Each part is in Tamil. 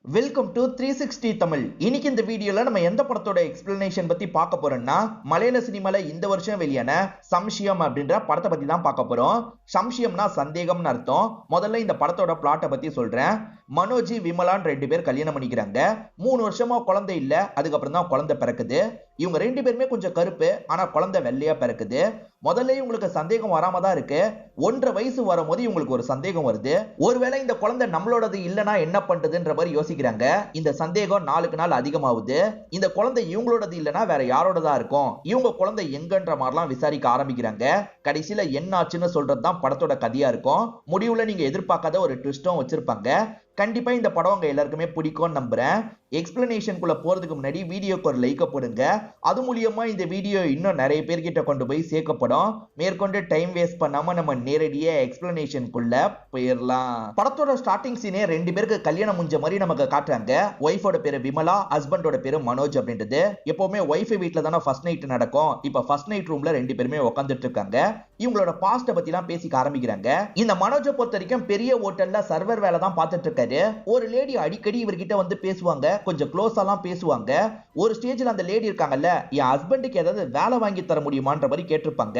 Welcome to 360 Tamil. இன்னைக்கு இந்த வீடியோல நம்ம எந்த படத்தோட எக்ஸ்பிளனேஷன் பத்தி பார்க்க போறோம்னா, மலையாள சினிமால இந்த வருஷம் வெளியான சம்ஷயம் அப்படின்ற படத்தை பத்தி தான் பார்க்க போறோம். சம்ஷயம்னா சந்தேகம்னு அர்த்தம். முதல்ல இந்த படத்தோட பிளாட்டை பத்தி சொல்றேன். மனோஜி விமலான் ரெண்டு பேர் கல்யாணம் பண்ணிக்கிறாங்க. 3 வருஷமா குழந்தை இல்ல, அதுக்கப்புறம் தான் குழந்தை பிறக்குது. இவங்க ரெண்டு பேருமே கொஞ்சம் கருப்பு, ஆனா குழந்தை வெள்ளையா பிறக்குது. முதல்ல இவங்களுக்கு சந்தேகம் வராம தான் இருக்கு. 1.5 வயசு வரும்போது இவங்களுக்கு ஒரு சந்தேகம் வருது. ஒருவேளை இந்த குழந்தை நம்மளோடது இல்லனா என்ன பண்றதுன்ற மாதிரி யோசிக்கிறாங்க. இந்த சந்தேகம் நாளுக்கு நாள் அதிகமாகுது. இந்த குழந்தை இவங்களோடது இல்லனா வேற யாரோடதா இருக்கும், இவங்க குழந்தை எங்கன்ற மாதிரிலாம் விசாரிக்க ஆரம்பிக்கிறாங்க. கடைசியில என்ன ஆச்சுன்னு சொல்றதுதான் படத்தோட கதையா இருக்கும். முடிவுல நீங்க எதிர்பார்க்காத ஒரு ட்விஸ்டும் வச்சிருப்பாங்க. கண்டிப்பா இந்த படம் உங்க எல்லாருக்குமே பிடிக்கும்னு நம்புறேன். எக்ஸ்பிளனேஷனுக்குள்ள போறதுக்கு முன்னாடி வீடியோக்கு ஒரு லைக் போடுங்க. அது மூலியமா இந்த வீடியோ இன்னும் நிறைய பேர்கிட்ட கொண்டு போய் சேர்க்கப்படும். மேற்கொண்டு டைம் வேஸ்ட் பண்ணாம நம்ம நேரடியா எக்ஸ்பிளனேஷனுக்குள்ள போயிடலாம். படத்தோட ஸ்டார்டிங் சீனே ரெண்டு பேருக்கு கல்யாணம் முடிஞ்ச மாதிரி நமக்கு காட்டுறாங்க. ஒய்ஃபோட பேரு விமலா, ஹஸ்பண்டோட பேரு மனோஜ் அப்படின்றது. எப்பவுமே ஒய்ஃப் வீட்ல தானே ஃபர்ஸ்ட் நைட் நடக்கும். இப்ப ஃபர்ஸ்ட் நைட் ரூம்ல ரெண்டு பேருமே உட்காந்துட்டு இருக்காங்க. இவங்களோட பாஸ்ட பத்தி எல்லாம் பேசிக்க ஆரம்பிக்கிறாங்க. இந்த மனோஜை பொறுத்த வரைக்கும் பெரிய ஹோட்டல்ல சர்வர் வேலை தான் பார்த்துட்டு இருக்காரு. ஒரு லேடி அடிக்கடி இவர்கிட்ட வந்து பேசுவாங்க, கொஞ்சம் க்ளோஸா எல்லாம் பேசுவாங்க. ஒரு ஸ்டேஜ்ல அந்த லேடி இருக்காங்கல்ல, என் ஹஸ்பண்டுக்கு ஏதாவது வேலை வாங்கி தர முடியுமான்ற மாதிரி கேட்டிருப்பாங்க.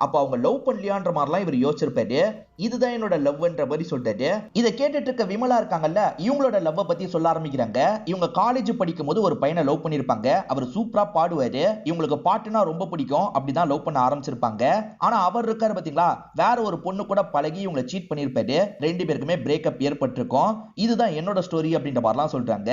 அப்ப அவங்க லவ் பண்ணலையான்ற மாதிரிலாம் இவர் யோசிச்சிருப்பாரு. இதுதான் என்னோட லவ்ன்ற மாதிரி சொல்றாரு. இதை கேட்டுட்டு இருக்க விமலா இருக்காங்கல்ல, இவங்களோட லவ் பத்தி சொல்ல ஆரம்பிக்கிறாங்க. இவங்க காலேஜ் படிக்கும் போது ஒரு பையனை லவ் பண்ணிருப்பாங்க. அவர் சூப்பரா பாடுவாரு. இவங்களுக்கு பாட்டுனா ரொம்ப பிடிக்கும். அப்படிதான் லவ் பண்ண ஆரம்பிச்சிருப்பாங்க. ஆனா அவர் இருக்காரு பாத்தீங்களா, வேற ஒரு பொண்ணு கூட பழகி இவங்களை சீட் பண்ணிருப்பாரு. ரெண்டு பேருக்குமே பிரேக்கப் ஏற்பட்டிருக்கும். இதுதான் என்னோட ஸ்டோரி அப்படின்ற மாதிரிலாம் சொல்றாங்க.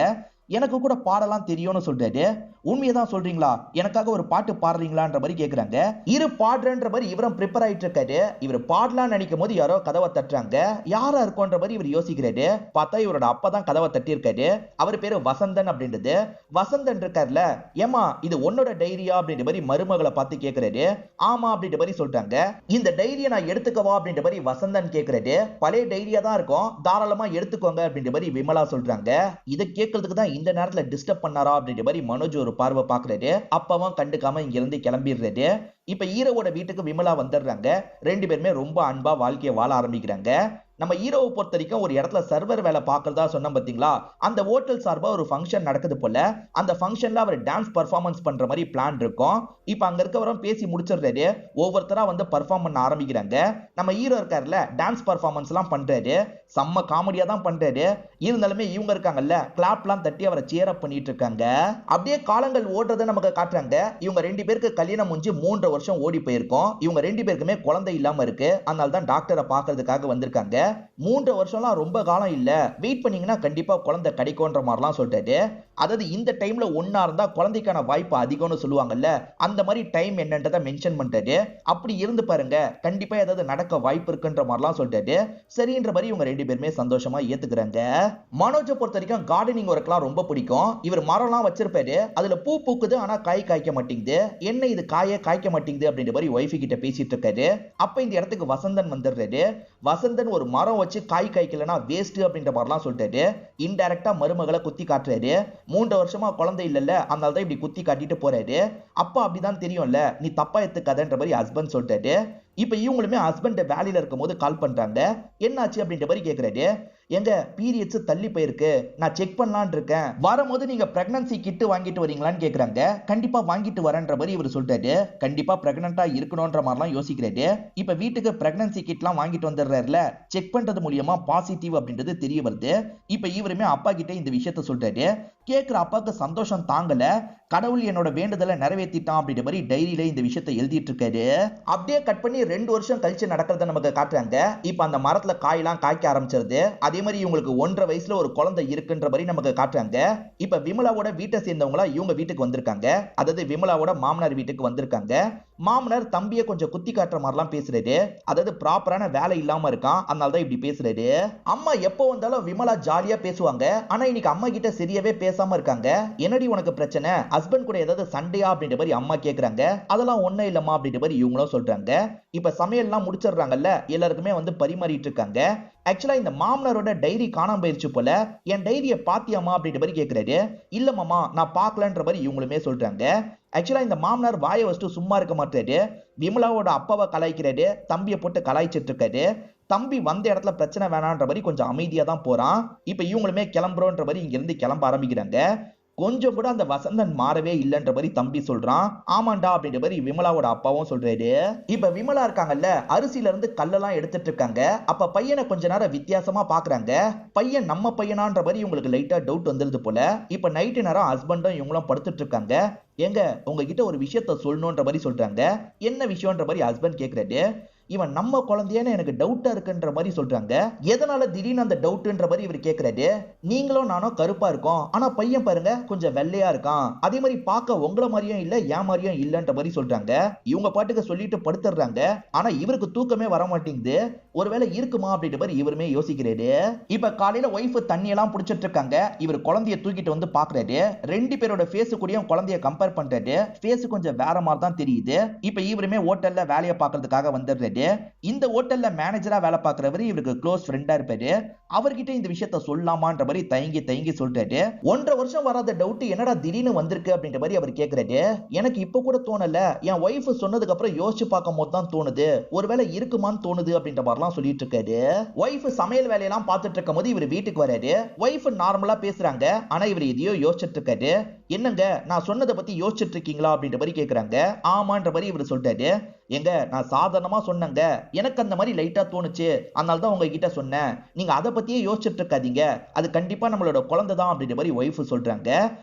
எனக்கு கூட பாடலாம் தெரியும்னு சொல்றாரு. உண்மையதான் சொல்றீங்களா, எனக்காக ஒரு பாட்டு பாடுறீங்களான்ற மாதிரி கேக்குறாங்க. இரு பாடுறன்ற மாதிரி இவரும் ப்ரிப்பேர் ஆயிட்டு இருக்காரு. இவர் பாடலாம் நினைக்கும் போது யாரோ கதவை தட்டுறாங்க. யாரா இருக்கும்ன்ற மாதிரி இவர் யோசிக்கிறாரு. பார்த்தா இவரோட அப்பா தான் கதவை தட்டி இருக்காரு. அவர் பேரு வசந்தன் அப்படின்றது. வசந்தன் இருக்காருல, ஏமா இது உன்னோட டைரியா அப்படின்ற மாதிரி மருமகளை பார்த்து கேக்குறாரு. ஆமா அப்படின்ற மாதிரி சொல்றாங்க. இந்த டைரியை நான் எடுத்துக்கவா அப்படின்ற மாதிரி வசந்தன் கேக்குறாரு. பழைய டைரியா தான் இருக்கும், தாராளமா எடுத்துக்கோங்க அப்படின்ற மாதிரி விமலா சொல்றாங்க. இதை கேட்கறதுக்கு தான் இந்த நேரத்துல டிஸ்டர்ப் பண்ணாரா அப்படின்ற மாதிரி மனோஜ் ஒரு பார்வை பாக்குறாரு. அப்பவும் கண்டுக்காம இங்க இருந்து கிளம்பிடுறாரு. இப்ப ஹீரோவோட வீட்டுக்கு விமலா வந்துடுறாங்க. ரெண்டு பேருமே ரொம்ப அன்பா வாழ்க்கையை வாழ ஆரம்பிக்கிறாங்க. நம்ம ஹீரோவை பொறுத்த வரைக்கும் ஒரு இடத்துல சர்வர் வேலை பார்க்கறதா சொன்னோம் பாத்தீங்களா, அந்த ஹோட்டல் சார்பா ஒரு ஃபங்க்ஷன் நடக்குது போல. அந்த ஃபங்க்ஷன்ல அவர் டான்ஸ் பர்ஃபார்மன்ஸ் பண்ற மாதிரி பிளான் இருக்கும். இப்ப அங்க இருக்கவரும் பேசி முடிச்சிடுறாரு. ஒவ்வொருத்தரா வந்து பர்ஃபார்ம் பண்ண ஆரம்பிக்கிறாங்க. நம்ம ஹீரோ இருக்காருல, டான்ஸ் பர்ஃபார்மன்ஸ் எல்லாம் பண்றாரு. செம்ம காமெடியா தான் பண்றாரு. இருந்தாலுமே இவங்க இருக்காங்கல்ல, கிளாப்லாம் தட்டி அவரை சேர் அப் பண்ணிட்டு இருக்காங்க. அப்படியே காலங்கள் ஓடுறதை நமக்கு காட்டுறாங்க. இவங்க ரெண்டு பேருக்கு கல்யாணம் முடிஞ்சு 3 வருஷம் ஓடி போயிருக்கும். இவங்க ரெண்டு பேருக்குமே குழந்தை இல்லாம இருக்கு. அதனால தான் டாக்டரை பாக்குறதுக்காக வந்திருக்காங்க. 3 வருஷம்லாம் ரொம்ப காலம் இல்ல, வெயிட் பண்ணீங்கன்னா கண்டிப்பா குழந்தை கிடைக்கும்ன்ற மாதிரிலாம் சொல்லிட்டாரு. அதாவது இந்த டைம்ல ஒன்னா இருந்தா குழந்தைக்கான வாய்ப்பு அதிகம்னு சொல்லுவாங்கல்ல, அந்த மாதிரி டைம் என்னன்றதை மென்ஷன் பண்ணிட்டாரு. அப்படி இருந்து பாருங்க, கண்டிப்பா ஏதாவது நடக்க வாய்ப்பு இருக்குன்ற மாதிரிலாம் சொல்லிட்டாரு. சரின்ற மாதிரி இவங்க ரெண்டு பேருமே சந்தோஷமா ஏத்துக்கிறாங்க. மனோஜை பொறுத்த வரைக்கும் கார்டனிங் ஒர்க்லாம் ரொம்ப பிடிக்கும். இவர் மரம்லாம் வச்சிருப்பாரு. அதுல பூ பூக்குது, ஆனா காய் காய்க்க மாட்டேங்குது. என்ன இது காய காய்க்க மாட்டேங்குது அப்படின்ற மாதிரி ஒய்ஃபு கிட்ட பேசிட்டு இருக்காரு. அப்ப இந்த இடத்துக்கு வசந்தன் வந்துடுறாரு. வசந்தன் ஒரு மரம் வச்சு காய் காய்க்கலனா வேஸ்ட் அப்படின்ற மாதிரிலாம் சொல்லிட்டாரு. இன்டைரக்டா மருமகளை குத்தி காட்டுறாரு. 3 வருஷமா குழந்தை இல்லல்ல, அதனால தான் இப்படி குத்தி காட்டிட்டு போறாரு. அப்பா அப்படிதான் தெரியும்ல, நீ தப்பா எடுத்துக்காதன்ற மாதிரி ஹஸ்பண்ட் சொல்லிட்டாரு. இப்ப இவங்களுமே ஹஸ்பண்ட் வேலையில இருக்கும் போது கால் பண்றாங்க. என்னாச்சு அப்படின்ற மாதிரி கேக்குறாரு. எங்க பீரியட்ஸ் தள்ளி போயிருக்கு, நான் செக் பண்ணலான்னு இருக்கேன், வரும்போது நீங்க பிரெக்னன்சி கிட் வாங்கிட்டு வரீங்களான்னு கேக்குறாங்க. கண்டிப்பா வாங்கிட்டு வரேன்ற மாதிரி இவர் சொல்றாரு. கண்டிப்பா பிரெக்னண்டா இருக்கணும்ன்ற மாதிரிலாம் யோசிக்கிறாரு. இப்ப வீட்டுக்கு பிரெக்னன்சி கிட்லாம் வாங்கிட்டு வந்துடுறாருல, செக் பண்றது மூலியமா பாசிட்டிவ் அப்படின்றது தெரிய வருது. இப்ப இவருமே அப்பா கிட்ட இந்த விஷயத்த சொல்றாரு. கேட்கிற அப்பாவுக்கு சந்தோஷம் தாங்கல. கடவுள் என்னோட வேண்டுதலை நிறைவேற்றிட்டான் அப்படின்ற மாதிரி டைரியில இந்த விஷயத்தை எழுதிட்டு இருக்காரு. அப்படியே கட் பண்ணி 2 வருஷம் கழிச்சு நடக்கிறத நமக்கு காட்டுறாங்க. இப்ப அந்த மரத்துல காயெல்லாம் காய்க்க ஆரம்பிச்சிருது. அதே மாதிரி இவங்களுக்கு 1.5 வயசுல ஒரு குழந்தை இருக்குன்ற மாதிரி நமக்கு காட்டுறாங்க. இப்ப விமலாவோட வீட்டை சேர்ந்தவங்களா இவங்க வீட்டுக்கு வந்திருக்காங்க. அதாவது விமலாவோட மாமனார் வீட்டுக்கு வந்திருக்காங்க. மாமனார் தம்பியை கொஞ்சம் குத்தி காட்டுற மாதிரிலாம் பேசுறாரு. அதாவது ப்ராப்பரான வேலை இல்லாம இருக்கான், அதனால தான் இப்படி பேசுறாரு. அம்மா எப்போ வந்தாலும் விமலா ஜாலியா பேசுவாங்க. ஆனா இன்னைக்கு அம்மா கிட்ட சரியாவே பேசாம இருக்காங்க. என்னடி உனக்கு பிரச்சனை, ஹஸ்பண்ட் கூட ஏதாவது சண்டையா அப்படின்ற மாதிரி அம்மா கேக்குறாங்க. அதெல்லாம் ஒண்ணும் இல்லம்மா அப்படின்ற மாதிரி இவங்களும் சொல்றாங்க. இப்ப சமையல்லாம் முடிச்சிடுறாங்கல்ல, எல்லாருக்குமே வந்து பரிமாறிட்டு இருக்காங்க. ஆக்சுவலா இந்த மாமனாரோட டைரி காணாம போயிருச்சு போல. என் டைரியை பாத்தியாமா அப்படின்ற மாதிரி கேக்குறாரு. இல்ல மாமா, நான் பாக்கலன்ற மாதிரி இவங்களுமே சொல்றாங்க. ஆக்சுவலா இந்த மாமனார் வாயை வச்சுட்டு சும்மா இருக்க மாட்டாரு. விமலாவோட அப்பாவை கலாய்க்கிறாரு, தம்பியை போட்டு கலாய்ச்சிட்டு இருக்காரு. தம்பி வந்த இடத்துல பிரச்சனை வேணான்ற மாதிரி கொஞ்சம் அமைதியா தான் போறான். இப்ப இவங்களுமே கிளம்புறோன்ற மாதிரி இங்க இருந்து கிளம்ப ஆரம்பிக்கிறாங்க. கொஞ்சம் கூட அந்த வசந்தன் மாறவே இல்லைன்ற மாதிரி தம்பி சொல்றான். ஆமாண்டா அப்படின்ற மாதிரி விமலாவோட அப்பாவும் சொல்றாரு. இப்ப விமலா இருக்காங்கல்ல, அரிசியில இருந்து கல்லெல்லாம் எடுத்துட்டு இருக்காங்க. அப்ப பையனை கொஞ்ச நேரம் வித்தியாசமா பாக்குறாங்க. பையன் நம்ம பையனான்ற மாதிரி இவங்களுக்கு லைட்டா டவுட் வந்துருது போல. இப்ப நைட்டு நேரம் ஹஸ்பண்டும் இவங்களும் படுத்துட்டு இருக்காங்க. ஏங்க உங்ககிட்ட ஒரு விஷயத்த சொல்லணும்ன்ற மாதிரி சொல்றாங்க. என்ன விஷயம்ன்ற மாதிரி ஹஸ்பண்ட் கேக்குறாரு. இவன் நம்ம குழந்தையான எனக்கு டவுட்டா இருக்குன்ற மாதிரி சொல்றாங்க. எதனால திடீர்னு அந்த டவுட்ன்ற மாதிரி இவர் கேக்குறாரு. நீங்களும் நானும் கருப்பா இருக்கோம், ஆனா பையன் பாருங்க கொஞ்சம் வெள்ளையா இருக்கான், அதே மாதிரி பார்க்க உங்கள மாதிரியும் இல்ல ஏன் மாதிரியும் இல்லன்ற மாதிரி சொல்றாங்க. இவங்க பாட்டுக்கு சொல்லிட்டு படுத்துறாங்க. ஆனா இவருக்கு தூக்கமே வர மாட்டேங்குது. ஒருவேளை இருக்குமா அப்படின்ற மாதிரி இவருமே யோசிக்கிறாரு. இப்ப காலையில ஒய்ஃப் தண்ணி எல்லாம் புடிச்சிட்டு இருக்காங்க. இவர் குழந்தைய தூக்கிட்டு வந்து பாக்குறாரு. ரெண்டு பேரோட ஃபேஸ் கூடயும் குழந்தைய கம்பேர் பண்றாரு. ஃபேஸ் கொஞ்சம் வேற மாதிரி தான் தெரியுது. இப்ப இவருமே ஹோட்டல்ல வேலையை பார்க்கறதுக்காக வந்துடுறாரு. இந்த ஹோட்டல்ல மேனேஜரா வேலை பார்க்கிறவர் இவருக்கு க்ளோஸ் ஃப்ரெண்டா இருப்பாரு. அவர்கிட்ட இந்த விஷயத்த சொல்லலாமான்ற மாதிரி தயங்கி சொல்றாரு. 1.5 வருஷம் வராத டவுட் என்னடா திடீர்னு வந்திருக்கு அப்படின்ற மாதிரி அவர் கேக்குறாரு. எனக்கு இப்ப கூட தோணல, என் ஒய்ஃப் சொன்னதுக்கு அப்புறம் யோசிச்சு பார்க்கும் போது தான் தோணுது, ஒருவேளை இருக்குமான்னு தோணுது அப்படின்ற மாதிரிலாம் சொல்லிட்டு இருக்காரு. ஒய்ஃப் சமையல் வேலையெல்லாம் பார்த்துட்டு இருக்கும் போது இவர் வீட்டுக்கு வராரு. ஒய்ஃப் நார்மலா பேசுறாங்க. ஆனா இவர் எதையோ யோசிச்சுட்டு இருக்காரு. என்னங்க நான் சொன்னதை பத்தி யோசிச்சுட்டு இருக்கீங்களா அப்படின்ற மாதிரி கேக்குறாங்க. ஆமான்ற மாதிரி இவர் சொல்றாரு. எங்க நான் சாதாரணமா சொன்னேங்க, எனக்கு அந்த மாதிரி லைட்டா தோணுச்சு, அதனால தான் உங்ககிட்ட சொன்னேன், நீங்க அதை பத்தியே யோசிச்சுட்டு இருக்காதீங்க, அது கண்டிப்பா நம்மளோட குழந்தை தான் அப்படின்ற மாதிரி ஒய்ஃப் சொல்றாங்க.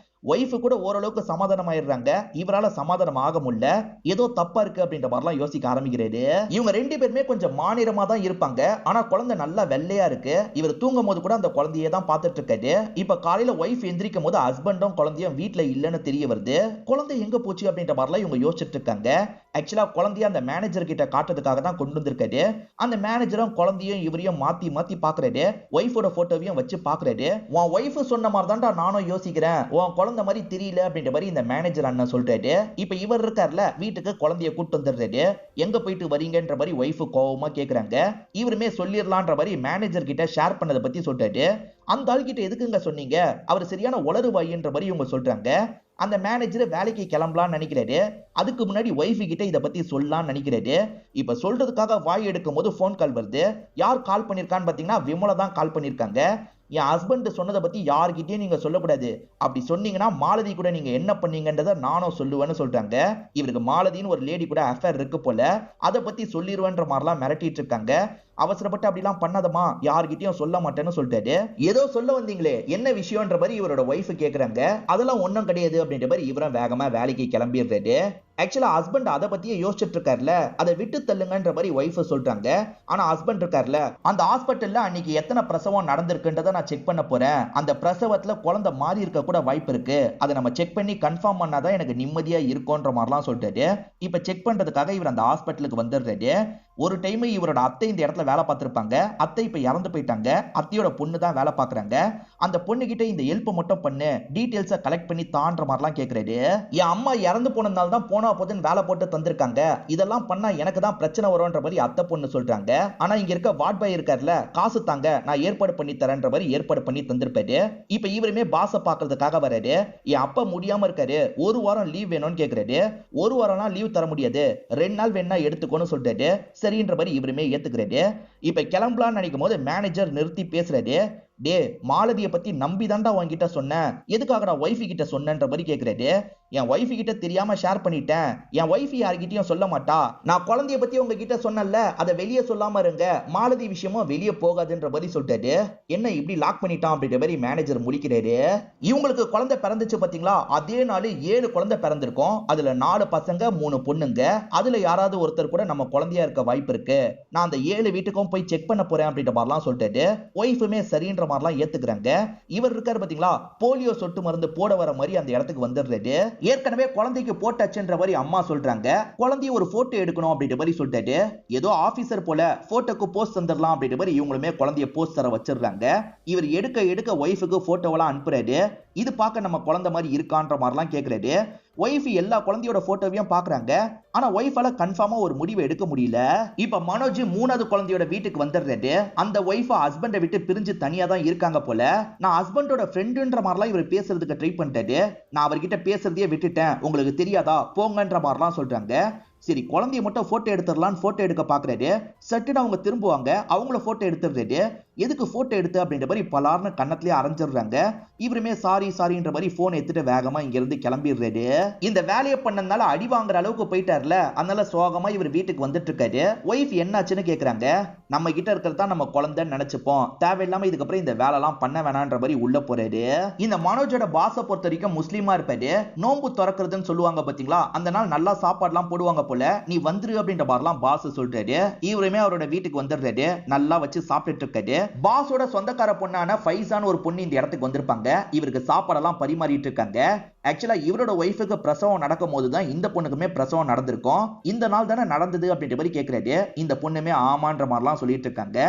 ஒய்ஃப் கூட ஓரளவுக்கு சமாதானம் ஆயிடுறாங்க. இவரால சமாதானம் ஆக முடியல. ஏதோ தப்பா இருக்கு அப்படின்ற மாதிரிலாம் யோசிக்க ஆரம்பிக்கிறாரு. இவங்க ரெண்டு பேருமே கொஞ்சம் மாநிலமா தான் இருப்பாங்க. ஆனா குழந்தை நல்லா வெள்ளையா இருக்கு. இவர் தூங்கும் போது கூட அந்த குழந்தையே தான் பார்த்துட்டு இருக்காரு. இப்ப காலையில ஒய்ஃப் எந்திரிக்கும் போது ஹஸ்பண்டும் குழந்தையும் வீட்டுல இல்லைன்னு தெரிய வருது. குழந்தை எங்க போச்சு அப்படின்ற மாதிரிலாம் இவங்க யோசிச்சுட்டு இருக்காங்க. ஆக்சுவலா குழந்தைய அந்த மேனேஜர் கிட்ட காட்டுறதுக்காக தான் கொண்டு வந்திருக்காரு. அந்த மேனேஜரும் குழந்தையும் இவரையும் மாத்தி மாத்தி பாக்குறாரு. ஒய்ஃபோட போட்டோவையும் வச்சு பாக்குறாரு. உன் ஒய்ஃப் சொன்ன மாதிரி தான்டா நானும் யோசிக்கிறேன், உன் குழந்தை மாதிரி தெரியல அப்படின்ற மாதிரி இந்த மேனேஜர் அண்ணன் சொல்றாரு. இப்ப இவர் இருக்கார்ல, வீட்டுக்கு குழந்தைய கூட்டு வந்துடுறாரு. எங்க போயிட்டு வரீங்கன்ற மாதிரி ஒய்ஃப் கோவமா கேக்குறாங்க. இவருமே சொல்லிடலான்ற மாதிரி மேனேஜர் கிட்ட ஷேர் பண்ணதை பத்தி சொல்றாரு. அந்த ஆள் கிட்ட எதுக்குங்க சொன்னீங்க, அவர் சரியான உளறுவாயின்ற மாதிரி இவங்க சொல்றாங்க. அந்த மேனேஜர் வேலைக்கு கிளம்பலாம்னு நினைக்கிறாரு. அதுக்கு முன்னாடி ஒய்ஃப் கிட்ட இதை பத்தி சொல்லலாம்னு நினைக்கிறாரு. இப்ப சொல்றதுக்காக வாய் எடுக்கும் போது போன் கால் வருது. யார் கால் பண்ணிருக்கான்னு பாத்தீங்கன்னா விமலா தான் கால் பண்ணிருக்காங்க. என் ஹஸ்பண்ட் சொன்னதை பத்தி யார்கிட்டயும் நீங்க சொல்லக்கூடாது, அப்படி சொன்னீங்கன்னா மாலதி கூட நீங்க என்ன பண்ணீங்கன்றத நானும் சொல்லுவேன்னு சொல்றாங்க. இவருக்கு மாலதின்னு ஒரு லேடி கூட அஃபேர் இருக்கு போல, அதை பத்தி சொல்லிடுவேன்ற மாதிரிலாம் மிரட்டிட்டு இருக்காங்க. அவசரப்பட்டு அப்படிலாம் பண்ணாதமா, யார்கிட்டயும் சொல்ல மாட்டேன்னு சொல்லிட்டாரு. ஏதோ சொல்ல வந்தீங்களே என்ன விஷயம்ன்ற மாதிரி இவரோட ஒய்ஃப் கேக்குறாங்க. அதெல்லாம் ஒண்ணும் கிடையாது அப்படின்ற மாதிரி இவரும் வேகமா வேலைக்கு கிளம்பிடுறாரு. ஆக்சுவலா ஹஸ்பண்ட் அதை பத்தியே யோசிச்சுட்டு இருக்காருல, அதை விட்டு தள்ளுங்கன்ற மாதிரி ஒய்ஃப் சொல்றாங்க. ஆனா ஹஸ்பண்ட் இருக்காருல, அந்த ஹாஸ்பிட்டல்ல அன்னைக்கு எத்தனை பிரசவம் நடந்திருக்குன்றத நான் செக் பண்ண போறேன், அந்த பிரசவத்துல குழந்தை மாறி இருக்க கூட வாய்ப்பு இருக்கு, அதை நம்ம செக் பண்ணி கன்ஃபார்ம் பண்ணாதான் எனக்கு நிம்மதியா இருக்கும்ன்ற மாதிரிலாம் சொல்றாரு. இப்ப செக் பண்றதுக்காக இவர் அந்த ஹாஸ்பிட்டலுக்கு வந்துடுறாரு. ஒரு டைம் இவரோட அத்தை இந்த இடத்துல வேலை பார்த்திருப்பாங்க. அத்தை இப்ப இறந்து போயிட்டாங்க. அத்தையோட பொண்ணு தான் வேலை பாக்குறாங்க. அந்த பொண்ணு கிட்ட இந்த ஹெல்ப் மட்டும் பண்ணு, டீடைல்ஸை கலெக்ட் பண்ணி தான்ற மாதிரிலாம் கேக்குறாரு. என் அம்மா இறந்து போனதால தான் போனா போதுன்னு வேலை போட்டு தந்திருக்காங்க, இதெல்லாம் பண்ணா எனக்கு தான் பிரச்சனை வரும்ன்ற மாதிரி அத்தை பொண்ணு சொல்றாங்க. ஆனா இங்க இருக்க வார்ட் பாய் இருக்காருல, காசு தாங்க நான் ஏற்பாடு பண்ணி தரேன்ற மாதிரி ஏற்பாடு பண்ணி தந்திருப்பாரு. இப்ப இவருமே பாச பாக்குறதுக்காக வராரு. என் அப்பா முடியாம இருக்காரு, ஒரு வாரம் லீவ் வேணும்னு கேக்குறாரு. ஒரு வாரம்லாம் லீவ் தர முடியாது, 2 நாள் வேணா எடுத்துக்கோன்னு சொல்றாரு. சரின்ற மாதிரி இவருமே ஏத்துக்கிறாரு. இப்ப கிளம்பலாம்னு நினைக்கும் போது மேனேஜர் நிறுத்தி பேசுறாரு. டே மாலதியை பத்தி நம்பி தாண்டா உன்கிட்ட சொன்னேன், எதுக்காகடா ஒய்ஃப் கிட்ட சொன்னன்ற மாதிரி கேக்குறாரு. என் ஒய்ஃப் கிட்ட தெரியாம ஷேர் பண்ணிட்டேன், என் ஒய்ஃப் யார்கிட்டயும் சொல்ல மாட்டா, நான் குழந்தைய பத்தி உங்ககிட்ட சொன்னல, அதை வெளியே சொல்லாம இருங்க, மாலதி விஷயமும் வெளியே போகாதுன்ற மாதிரி சொல்லிட்டாரு. என்ன இப்படி லாக் பண்ணிட்டான் அப்படின்ற மாதிரி மேனேஜர் முடிக்கிறாரு. இவங்களுக்கு குழந்தை பிறந்துச்சு பாத்தீங்களா, அதே நாள் 7 குழந்தை பிறந்திருக்கும். அதுல 4 பசங்க 3 பொண்ணுங்க. அதுல யாராவது ஒருத்தர் கூட நம்ம குழந்தையா இருக்க வாய்ப்பு இருக்கு, நான் அந்த 7 வீட்டுக்கும் போய் செக் பண்ண போறேன் அப்படின்ற மாதிரிலாம் சொல்லிட்டாரு. ஒய்ஃபுமே சரின்ற மாதிரிலாம் ஏத்துக்கிறாங்க. இவர் இருக்காரு பாத்தீங்களா, போலியோ சொட்டு மருந்து போட வர மாதிரி அந்த இடத்துக்கு வந்துடுறாரு. ஏற்கனவே குழந்தைக்கு போட்டாச்சுன்ற மாதிரி அம்மா சொல்றாங்க. குழந்தைய ஒரு போட்டோ எடுக்கணும் அப்படின்ற மாதிரி சொல்லிட்டாரு. ஏதோ ஆபீசர் போல போட்டோக்கு போஸ்ட் தந்துடலாம் அப்படின்ற மாதிரி இவங்களுமே குழந்தைய போஸ்ட் தர வச்சிடுறாங்க. இவர் எடுக்க எடுக்க ஒய்ஃபுக்கு போட்டோவெல்லாம் அனுப்புறாரு. இது பார்க்க நம்ம குழந்தை மாதிரி இருக்கான்ற மாதிரிலாம் கேக்குறாரு. ஒய்ஃப் எல்லா குழந்தையோட போட்டோவையும் பாக்குறாங்க. ஆனா ஒய்ஃபால கன்ஃபார்மா ஒரு முடிவை எடுக்க முடியல. இப்ப மனோஜ் 3வது குழந்தையோட வீட்டுக்கு வந்துடுறாரு. அந்த ஒய்ஃப் ஹஸ்பண்டை விட்டு பிரிஞ்சு தனியா தான் இருக்காங்க போல. நான் ஹஸ்பண்டோட ஃப்ரெண்டுன்ற மாதிரிலாம் இவர் பேசுறதுக்கு ட்ரை பண்ணிட்டாரு. நான் அவர்கிட்ட பேசுறதையே விட்டுட்டேன், உங்களுக்கு தெரியாதா போங்கன்ற மாதிரிலாம் சொல்றாங்க. சரி குழந்தைய மட்டும் போட்டோ எடுத்துடலாம் போட்டோ எடுக்க பாக்குறாரு. சட்டுன்னு அவங்க திரும்புவாங்க, அவங்கள போட்டோ எடுத்துடுறாரு. எதுக்கு போட்டோ எடுத்து அப்படின்ற மாதிரி பலார்னு கண்ணத்திலேயே அரைஞ்சிடுறாங்க. இவருமே சாரி சாரின்ற மாதிரி போன் எடுத்துட்டு வேகமா இங்க இருந்து கிளம்பிடுறாரு. இந்த வேலையை பண்ணனால அடி வாங்குற அளவுக்கு போயிட்டார்ல, அதனால சோகமா இவர் வீட்டுக்கு வந்துட்டு இருக்காரு. ஒய்ஃப் என்னாச்சுன்னு கேக்குறாங்க. நம்ம கிட்ட இருக்கிறதா நம்ம குழந்தைன்னு நினைச்சுப்போம், தேவையில்லாம இதுக்கப்புறம் இந்த வேலை எல்லாம் பண்ண வேணான்ற மாதிரி உள்ள போறாரு. இந்த மனோஜோட பாஸ பொறுத்த வரைக்கும் முஸ்லீமா இருப்பாரு. நோன்பு திறக்கிறதுன்னு சொல்லுவாங்க பாத்தீங்களா, அந்த நாள் நல்லா சாப்பாடு எல்லாம் போடுவாங்க போல, நீ வந்துரு அப்படின்ற மாதிரிலாம் பாஸ் சொல்றாரு. இவருமே அவரோட வீட்டுக்கு வந்துடுறாரு. நல்லா வச்சு சாப்பிட்டுட்டு இருக்காரு. பாஸோட சொந்தக்கார பொண்ணான ஃபைசான் ஒரு பொண்ணு இந்த இடத்துக்கு வந்திருப்பாங்க. இவருக்கு சாப்பாடெல்லாம் பரிமாறிட்டு இருக்காங்க. ஆக்சுவலா இவரோட ஒய்ஃபுக்கு பிரசவம் நடக்கும் போதுதான் இந்த பொண்ணுக்குமே பிரசவம் நடந்திருக்கும். இந்த நாள் தானே நடந்தது அப்படின்ற மாதிரி கேட்கிறாரு. இந்த பொண்ணுமே ஆமான்ற மாதிரிலாம் சொல்லிட்டு இருக்காங்க.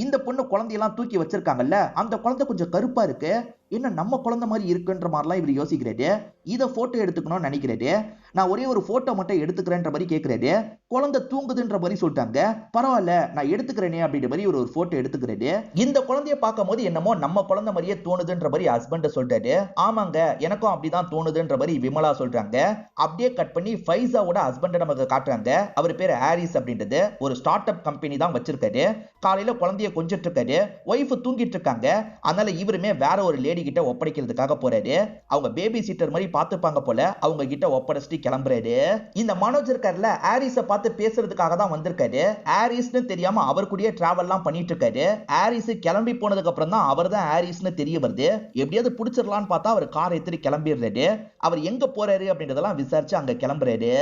இந்த பொண்ணு குழந்தையெல்லாம் தூக்கி வச்சிருக்காங்கல்ல, அந்த குழந்தை கொஞ்சம் கருப்பா இருக்கு, என்ன நம்ம குழந்தை மாதிரி இருக்குன்ற மாதிரிலாம் இவர் யோசிக்கிறாரு. இதை போட்டோ எடுத்துக்கணும்னு நினைக்கிறாரு. நான் ஒரே ஒரு போட்டோ மட்டும் எடுத்துக்கிறேன்ற மாதிரி கேட்கிறாரு. குழந்தை தூங்குதுன்ற மாதிரி சொல்லிட்டாங்க. பரவாயில்ல நான் எடுத்துக்கிறேனே அப்படின்ற மாதிரி ஒரு போட்டோ எடுத்துக்கிறாரு. இந்த குழந்தைய பார்க்கும் போது என்னமோ நம்ம குழந்தை மாதிரியே தோணுதுன்ற மாதிரி ஹஸ்பண்ட் சொல்றாரு. ஆமாங்க எனக்கும் அப்படிதான் தோணுதுன்ற மாதிரி விமலா சொல்றாங்க. அப்படியே கட் பண்ணி ஃபைசாவோட ஹஸ்பண்ட் நமக்கு காட்டுறாங்க. அவர் பேர் ஹாரிஸ் அப்படின்றது. ஒரு ஸ்டார்ட் அப் கம்பெனி தான் வச்சிருக்காரு. காலையில குழந்தைய கொஞ்சிட்டு இருக்காரு. ஒய்ஃப் தூங்கிட்டு இருக்காங்க. அதனால இவருமே வேற ஒரு லேடி கிட்ட ஒப்படைக்கிறதுக்காக போறாரு. அவங்க பேபி சீட்டர் மாதிரி பாத்துப்பாங்க போல, அவங்க கிட்ட ஒப்படைச்சிட்டு கிளம்புறாரு. இந்த மனோஜ் இருக்கார்ல, ஹாரிஸை பார்த்து பேசுறதுக்காக தான் வந்திருக்காரு. ஹாரிஸ்னு தெரியாம அவர் கூடயே டிராவல் எல்லாம் பண்ணிட்டு இருக்காரு. ஹாரிஸ் கிளம்பி போனதுக்கு அப்புறம் தான் அவர் தான் ஹாரிஸ்னு தெரிய வருது. எப்படியாவது பிடிச்சிடலான்னு பார்த்தா அவர் கார் எடுத்துட்டு கிளம்பிடுறாரு. அவர் எங்க போறாரு அப்படின்றதெல்லாம் விசாரிச்சு அங்க கிளம்புறாரு.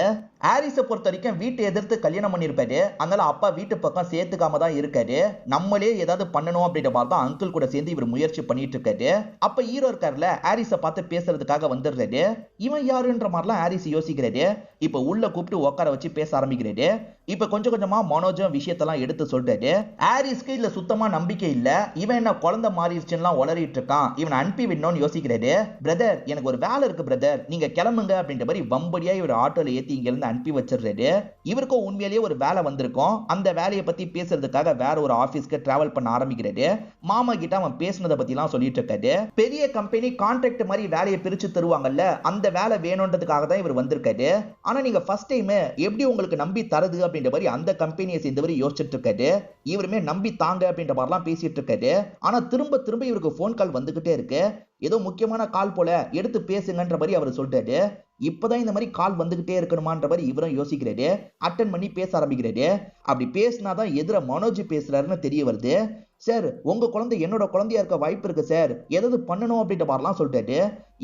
ஹாரிஸை பொறுத்த வரைக்கும் வீட்டை எதிர்த்து கல்யாணம் பண்ணிருப்பாரு. அதனால அப்பா வீட்டு பக்கம் சேர்த்துக்காம தான் இருக்காரு. நம்மளே ஏதாவது பண்ணணும் அப்படின்ற மாதிரி தான் அங்கிள் கூட சேர்ந்து இவர் முயற்சி பண்ணிட்டு இருக்காரு. அப்ப ஹீரோ இருக்கார்ல, ஹாரிஸை பார்த்து பேசுறதுக்காக வந்துடுறாரு. இவன் யாருன்ற மாதிரிலாம் ஹாரிஸ் யோசிக்கிறாரு. இப்ப உள்ள கூப்பிட்டு உட்கார வச்சு பேச ஆரம்பிக்கிறாரு. இப்ப கொஞ்சம் கொஞ்சமா மனோஜம் விஷயத்தெல்லாம் எடுத்து சொல்றாரு. ஹாரிஸ்க்கு இதுல சுத்தமா நம்பிக்கை இல்ல. இவன் என்ன குழந்தை மாறிடுச்சுன்னு உளறிட்டு இருக்கான். இவன் அனுப்பி விடணும்னு யோசிக்கிறாரு. பிரதர் எனக்கு ஒரு வேலை இருக்கு பிரதர், நீங்க கிளம்புங்க அப்படின்ற மாதிரி வம்படியா இவர் ஆட்டோல ஏத்தி இங்க இருந்து அனுப்பி வச்சிடுறாரு. இவருக்கும் உண்மையிலேயே ஒரு வேலை வந்திருக்கும். அந்த வேலையை பத்தி பேசுறதுக்காக வேற ஒரு ஆபீஸ்க்கு டிராவல் பண்ண ஆரம்பிக்கிறாரு. மாமா கிட்ட அவன் பேசினதை பத்தி எல்லாம் சொல்லிட்டு இருக்காரு. பெரிய கம்பெனி கான்ட்ராக்ட் மாதிரி வேலையை பிரிச்சு தருவாங்கல்ல, அந்த வேலை வேணும்ன்றதுக்காக தான் இவர் வந்திருக்காரு. ஆனா நீங்க ஃபர்ஸ்ட் டைம் எப்படி உங்களுக்கு நம்பி தரது அப்படின்ற மாதிரி அந்த கம்பெனியை சேர்ந்தவர் யோசிச்சுட்டு இருக்காரு. இவருமே நம்பி தாங்க அப்படின்ற மாதிரிலாம் பேசிட்டு இருக்காரு. ஆனா திரும்ப திரும்ப இவருக்கு போன் கால் வந்துகிட்டே இருக்கு. ஏதோ முக்கியமான கால் போல, எடுத்து பேசுங்கன்ற மாதிரி அவர் சொல்றாரு. இப்பதான் இந்த மாதிரி கால் வந்துகிட்டே இருக்கணுமான்ற மாதிரி இவரும் யோசிக்கிறாரு. அட்டன் பண்ணி பேச ஆரம்பிக்கிறாரு. அப்படி பேசினாதான் எதிர மனோஜ் பேசுறாருன்னு தெரிய வருது. சார் உங்க குழந்தை என்னோட குழந்தையா இருக்க வாய்ப்பு இருக்கு சார், ஏதாவது பண்ணணும் அப்படின்ற மாதிரிலாம் சொல்றாரு.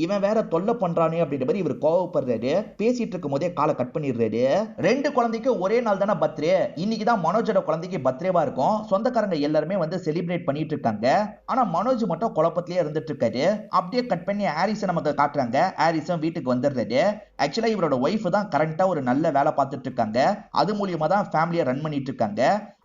இவன் வேற தொல்லை பண்றானே அப்படின்ற மாதிரி இவர் கோவப்படுறாரு. பேசிட்டு இருக்கும் போதே காலை கட் பண்ணிடுறாரு. ரெண்டு குழந்தைக்கு ஒரே நாள் தானே பர்த்டே. இன்னைக்கு தான் மனோஜோட குழந்தைக்கு பர்த்டேவா இருக்கும். சொந்தக்காரங்க எல்லாருமே வந்து செலிப்ரேட் பண்ணிட்டு இருக்காங்க. ஆனா மனோஜ் மட்டும் குழப்பத்திலேயே இருந்துட்டு இருக்காரு. அப்படியே கட் பண்ணி ஹாரிஸை நமக்கு காட்டுறாங்க. ஹாரிஸும் வீட்டுக்கு வந்துடுறாரு. ஆக்சுவலா இவரோட ஒய்ஃப் தான் கரண்டா ஒரு நல்ல வேலை பார்த்துட்டு இருக்காங்க. அது மூலியமா தான் ஃபேமிலியை ரன் பண்ணிட்டு இருக்காங்க.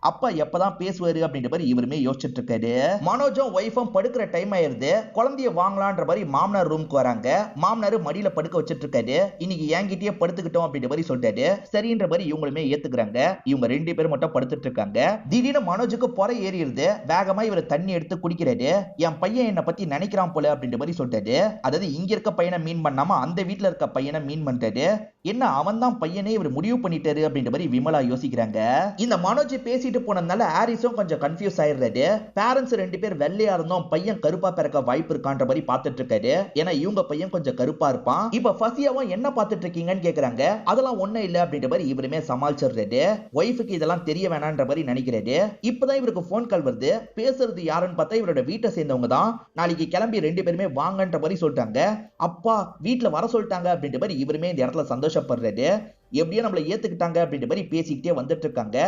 அப்பா எப்பதான் பேசுவாரு அப்படின்ற மாதிரி இவருமே யோசிச்சுட்டு இருக்காரு. மனோஜும் ஒய்ஃபும் படுக்கிற டைம் ஆயிருது. குழந்தைய வாங்கலான்ற மாதிரி மாமனார் ரூமுக்கு வராங்க. மாமனார் மடியில படுக்க வச்சிட்டு இருக்காரு. இன்னைக்கு என்கிட்டயே படுத்துக்கிட்டோம் அப்படின்ற மாதிரி சொல்றாரு. சரின்ற மாதிரி இவங்களுமே ஏத்துக்கிறாங்க. இவங்க ரெண்டு பேரும் மட்டும் படுத்துட்டு இருக்காங்க. திடீர்னு மனோஜுக்கு பொறை ஏறிடுது. வேகமா இவர் தண்ணி எடுத்து குடிக்கிறாரு. என் பையன் என்ன பத்தி நினைக்கிறான் போல அப்படின்ற மாதிரி சொல்றாரு. அதாவது இங்க இருக்க பையனை மீன் பண்ணாம அந்த வீட்டுல இருக்க பையனை மீன் பண்றாரு. என்ன அவன் தான் பையனே இவர் முடிவு பண்ணிட்டாரு அப்படின்ற மாதிரி விமலா யோசிக்கிறாங்க. இந்த மனோஜ் பேசிட்டு போனதுனால ஹாரிஸும் கொஞ்சம் கன்ஃபியூஸ் ஆயிடுறாரு. பேரண்ட்ஸ் ரெண்டு பேர் வெள்ளையா இருந்தோம், பையன் கருப்பா பிறக்க வாய்ப்பு இருக்கான்ற மாதிரி பார்த்துட்டு இருக்காரு. ஏன்னா இவங்க பையன் கொஞ்சம் கருப்பா இருப்பான். இப்ப ஃபசியாவும் என்ன பார்த்துட்டு இருக்கீங்கன்னு கேக்குறாங்க. அதெல்லாம் ஒண்ணு இல்ல அப்படின்ற மாதிரி இவருமே சமாளிச்சிடுறாரு. ஒய்ஃபுக்கு இதெல்லாம் தெரிய வேணான்ற மாதிரி நினைக்கிறாரு. இப்பதான் இவருக்கு போன் கால் வருது. பேசுறது யாருன்னு பார்த்தா இவரோட வீட்டை சேர்ந்தவங்க தான். நாளைக்கு கிளம்பி ரெண்டு பேருமே வாங்கன்ற மாதிரி சொல்லிட்டாங்க. அப்பா வீட்டுல வர சொல்லிட்டாங்க அப்படின்ற மாதிரி இவருமே இந்த இடத்துல சந்தோஷப்படுறாரு. எப்படியோ நம்மளை ஏத்துக்கிட்டாங்க அப்படின்ற மாதிரி பேசிக்கிட்டே வந்துட்டு இருக்காங்க.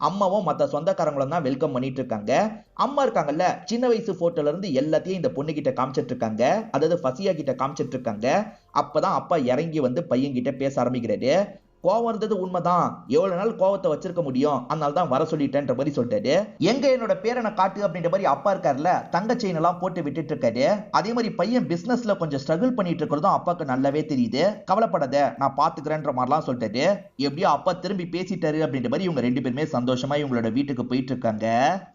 அம்மாவும் மத்த சொந்தக்காரங்களும் தான் வெல்கம் பண்ணிட்டு இருக்காங்க. அம்மா இருக்காங்கல்ல, சின்ன வயசு போட்டோல இருந்து எல்லாத்தையும் இந்த பொண்ணு கிட்ட காமிச்சிட்டு இருக்காங்க. அதாவது ஃபசியா கிட்ட காமிச்சிட்டு இருக்காங்க. அப்பதான் அப்பா இறங்கி வந்து பையன் கிட்ட பேச ஆரம்பிக்கிறாரு. கோவம் இருந்தது உண்மைதான், எவ்வளவு நாள் கோவத்தை வச்சிருக்க முடியும், அதனால தான் வர சொல்லிட்டேன்ற மாதிரி சொல்றாரு. எங்க என்னோட பேரனை காட்டு அப்படின்ற மாதிரி அப்பா இருக்காருல, தங்க செயின் எல்லாம் போட்டு விட்டுட்டு இருக்காரு. அதே மாதிரி பையன் பிசினஸ்ல கொஞ்சம் ஸ்ட்ரகிள் பண்ணிட்டு இருக்கிறதும் அப்பாக்கு நல்லாவே தெரியுது. கவலைப்படாத நான் பாத்துக்கிறேன்ற மாதிரிலாம் சொல்லிட்டாரு. எப்படியோ அப்பா திரும்பி பேசிட்டாரு அப்படின்ற மாதிரி இவங்க ரெண்டு பேருமே சந்தோஷமா இவங்களோட வீட்டுக்கு போயிட்டு இருக்காங்க.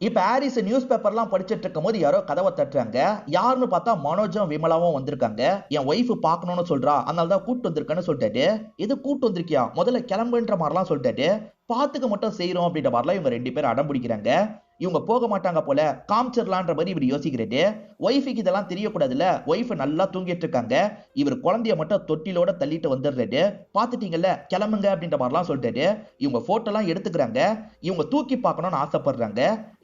இப்ப ஹாரிஸ் நியூஸ் பேப்பர்லாம் படிச்சிட்டு இருக்கும் போது யாரோ கதவை தட்டுறாங்க. யாருன்னு பார்த்தா மனோஜும் விமலாவும் வந்திருக்காங்க. என் ஒய்ஃப் பார்க்கணும்னு சொல்றா, அதனால தான் கூட்டு வந்திருக்கேன்னு சொல்லிட்டாரு. எது கூட்டு வந்திருக்கியா, முதல்ல கிளம்புன்ற மாதிரிலாம் சொல்லிட்டு பாத்துக்க மட்டும் செய்யறோம் அப்படின்ற மாதிரிலாம் இவங்க 2 பேரும் அடம் பிடிக்கிறாங்க. இவங்க போக மாட்டாங்க போல, காமிச்சிடலான்ற மாதிரி இவர் யோசிக்கிறது. ஒய்ஃபுக்கு இதெல்லாம் தெரியக்கூடாதுல்ல, ஒய்ஃப் நல்லா தூங்கிட்டு இருக்காங்க. இவர் குழந்தைய மட்டும் தொட்டிலோட தள்ளிட்டு வந்துடுறாரு. பாத்துட்டீங்கல்ல கிளம்புங்க அப்படின்ற மாதிரிலாம் சொல்லிட்டு இவங்க போட்டோ எல்லாம் எடுத்துக்கிறாங்க. இவங்க தூக்கி பார்க்கணும்னு ஆசைப்படுறாங்க.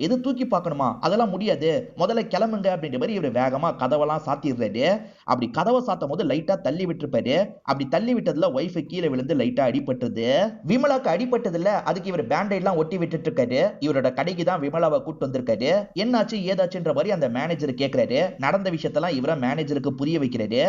எது தூக்கி பார்க்கணுமா, அதெல்லாம் முடியாது, முதல்ல கிளம்புங்க அப்படின்ற மாதிரி இவர் வேகமா கதவெல்லாம் சாத்திடுறாரு. அப்படி கதவை சாத்தும் போது லைட்டா தள்ளி விட்டுருப்பாரு. அப்படி தள்ளி விட்டதுல ஒய்ஃப் கீழே விழுந்து லைட்டா அடிபட்டுது. விமலாக்கு அடிபட்டதுல அதுக்கு இவர் பேண்டைட் எல்லாம் ஒட்டி விட்டுட்டு இருக்காரு. இவரோட கடைக்கு தான் விமலாவை கூட்டு வந்திருக்காரு. என்னாச்சு ஏதாச்சுன்ற மாதிரி அந்த மேனேஜர் கேக்குறாரு. நடந்த விஷயத்தெல்லாம் இவர மேனேஜருக்கு புரிய வைக்கிறாரு.